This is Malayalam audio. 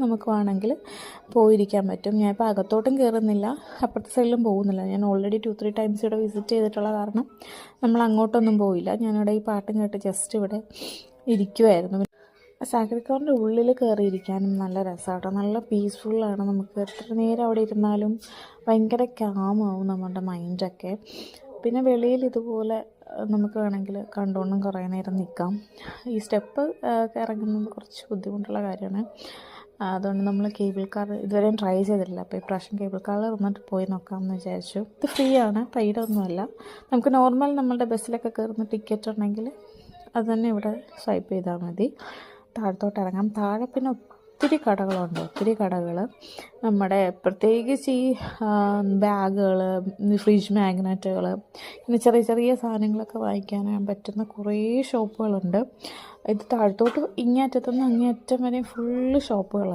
നമുക്ക് വേണമെങ്കിൽ പോയിരിക്കാൻ പറ്റും. ഞാനിപ്പോൾ അകത്തോട്ടും കയറുന്നില്ല, അപ്പുറത്തെ സൈഡിലും പോകുന്നില്ല. ഞാൻ ഓൾറെഡി 2-3 ടൈംസ് ഇവിടെ വിസിറ്റ് ചെയ്തിട്ടുള്ള കാരണം നമ്മൾ അങ്ങോട്ടൊന്നും പോയില്ല. ഞാനിവിടെ ഈ പാട്ടും കേട്ട് ജസ്റ്റ് ഇവിടെ ഇരിക്കുമായിരുന്നു. സാക്രഡ് കോറിൻ്റെ ഉള്ളിൽ കയറിയിരിക്കാനും നല്ല രസമാട്ടോ, നല്ല പീസ്ഫുള്ളാണ്. നമുക്ക് എത്ര നേരം അവിടെ ഇരുന്നാലും ഭയങ്കര കാമാവും നമ്മുടെ മൈൻഡൊക്കെ. പിന്നെ വെളിയിൽ ഇതുപോലെ നമുക്ക് വേണമെങ്കിൽ കണ്ടുകൊണ്ടും കുറേ നേരം നിൽക്കാം. ഈ സ്റ്റെപ്പ് ഇറങ്ങുന്നത് കുറച്ച് ബുദ്ധിമുട്ടുള്ള കാര്യമാണ്. അതുകൊണ്ട് നമ്മൾ കേബിൾ കാർ ഇതുവരെയും ട്രൈ ചെയ്തിട്ടില്ല. അപ്പോൾ ഇപ്രാവശ്യം കേബിൾ കാറിൽ വന്നിട്ട് പോയി നോക്കാമെന്ന് വിചാരിച്ചു. ഇത് ഫ്രീ ആണ്, പെയ്ഡൊന്നുമല്ല. നമുക്ക് നോർമൽ നമ്മളുടെ ബസ്സിലൊക്കെ കയറുന്ന ടിക്കറ്റ് ഉണ്ടെങ്കിൽ അത് തന്നെ ഇവിടെ സ്വൈപ്പ് ചെയ്താൽ മതി. താഴത്തോട്ട് ഇറങ്ങാം. താഴെ പിന്നെ ഒത്തിരി കടകൾ. നമ്മുടെ പ്രത്യേകിച്ച് ഈ ബാഗുകൾ, ഫ്രിഡ്ജ് മാഗ്നറ്റുകൾ, പിന്നെ ചെറിയ ചെറിയ സാധനങ്ങളൊക്കെ വാങ്ങിക്കാൻ പറ്റുന്ന കുറേ ഷോപ്പുകളുണ്ട്. ഇത് താഴത്തോട്ട് ഇങ്ങേയറ്റത്തുനിന്ന് അങ്ങേയറ്റം വരെ ഫുള്ള് ഷോപ്പുകളാണ്.